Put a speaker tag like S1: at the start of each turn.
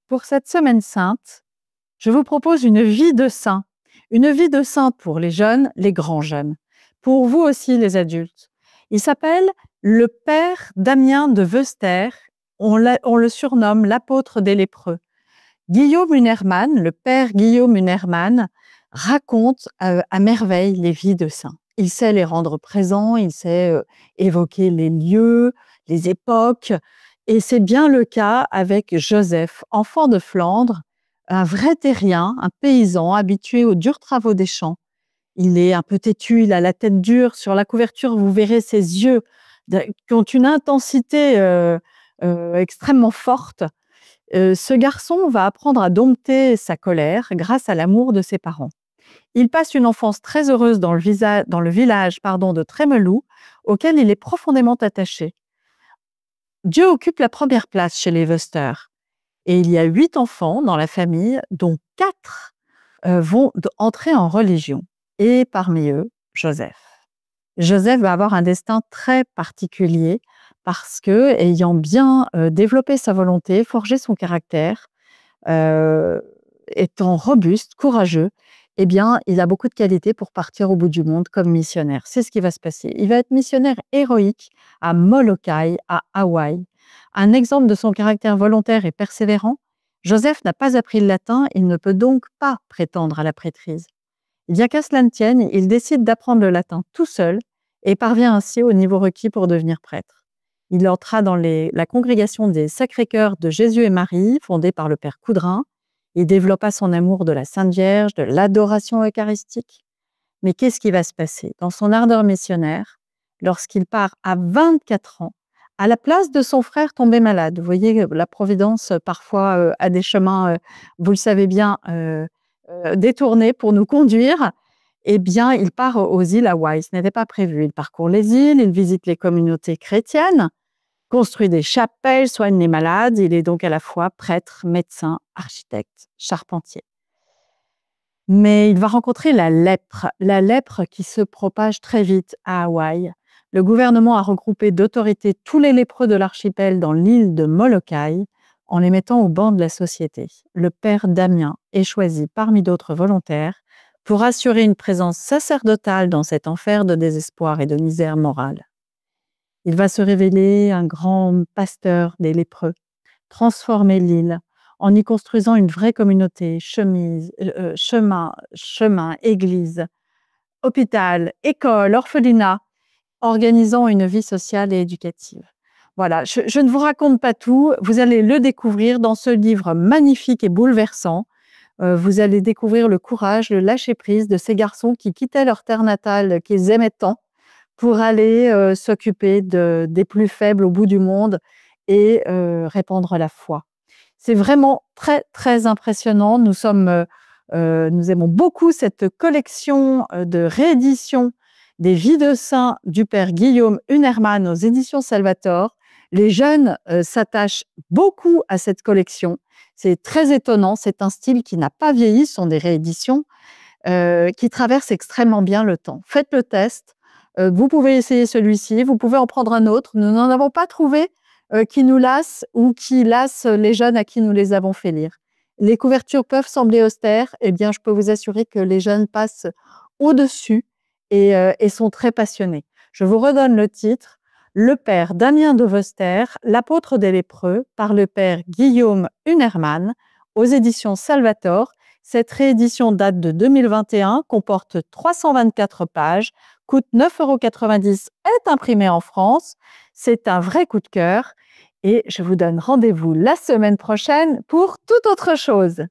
S1: Pour cette semaine sainte, je vous propose une vie de saint. Une vie de saint pour les jeunes, les grands jeunes. Pour vous aussi, les adultes. Il s'appelle le père Damien de Veuster. On le surnomme l'apôtre des lépreux. Guillaume Unnermann, le père Guillaume Unnermann, raconte à merveille les vies de saints. Il sait les rendre présents, il sait évoquer les lieux, les époques. Et c'est bien le cas avec Joseph, enfant de Flandre, un vrai terrien, un paysan habitué aux durs travaux des champs. Il est un peu têtu, il a la tête dure. Sur la couverture, vous verrez ses yeux qui ont une intensité extrêmement forte. Ce garçon va apprendre à dompter sa colère grâce à l'amour de ses parents. Il passe une enfance très heureuse dans le village de Trémeloux, auquel il est profondément attaché. Dieu occupe la première place chez les Veuster. Et il y a 8 enfants dans la famille, dont 4 vont entrer en religion. Et parmi eux, Joseph. Joseph va avoir un destin très particulier parce que, ayant bien développé sa volonté, forgé son caractère, étant robuste, courageux, eh bien, il a beaucoup de qualités pour partir au bout du monde comme missionnaire. C'est ce qui va se passer. Il va être missionnaire héroïque à Molokai, à Hawaï. Un exemple de son caractère volontaire et persévérant, Joseph n'a pas appris le latin, il ne peut donc pas prétendre à la prêtrise. Bien qu'à cela ne tienne, il décide d'apprendre le latin tout seul et parvient ainsi au niveau requis pour devenir prêtre. Il entra dans la congrégation des Sacrés-Cœurs de Jésus et Marie, fondée par le père Coudrin. Il développa son amour de la Sainte Vierge, de l'adoration eucharistique. Mais qu'est-ce qui va se passer? Dans son ardeur missionnaire, lorsqu'il part à 24 ans, à la place de son frère tombé malade, vous voyez, la Providence parfois a des chemins, vous le savez bien, détournés pour nous conduire, eh bien, il part aux îles Hawaï. Ce n'était pas prévu. Il parcourt les îles, il visite les communautés chrétiennes, construit des chapelles, soigne les malades. Il est donc à la fois prêtre, médecin, architecte, charpentier. Mais il va rencontrer la lèpre qui se propage très vite à Hawaï. Le gouvernement a regroupé d'autorité tous les lépreux de l'archipel dans l'île de Molokai en les mettant au banc de la société. Le père Damien est choisi parmi d'autres volontaires pour assurer une présence sacerdotale dans cet enfer de désespoir et de misère morale. Il va se révéler un grand pasteur des lépreux, transformer l'île en y construisant une vraie communauté, chemin, église, hôpital, école, orphelinat, organisant une vie sociale et éducative. Voilà, je ne vous raconte pas tout, vous allez le découvrir dans ce livre magnifique et bouleversant. Vous allez découvrir le courage, le lâcher-prise de ces garçons qui quittaient leur terre natale qu'ils aimaient tant pour aller s'occuper des plus faibles au bout du monde et répandre la foi. C'est vraiment très, très impressionnant. Nous aimons beaucoup cette collection de rééditions des vies de saints du père Guillaume Unnermann aux éditions Salvator. Les jeunes s'attachent beaucoup à cette collection. C'est très étonnant. C'est un style qui n'a pas vieilli. Ce sont des rééditions qui traversent extrêmement bien le temps. Faites le test. Vous pouvez essayer celui-ci. Vous pouvez en prendre un autre. Nous n'en avons pas trouvé qui nous lassent ou qui lassent les jeunes à qui nous les avons fait lire. Les couvertures peuvent sembler austères, eh bien, je peux vous assurer que les jeunes passent au-dessus et sont très passionnés. Je vous redonne le titre, Le père Damien de Veuster, l'apôtre des lépreux, par le père Guillaume Unnermann, aux éditions Salvator. Cette réédition date de 2021, comporte 324 pages, coûte 9,90 €, est imprimée en France. C'est un vrai coup de cœur et je vous donne rendez-vous la semaine prochaine pour toute autre chose.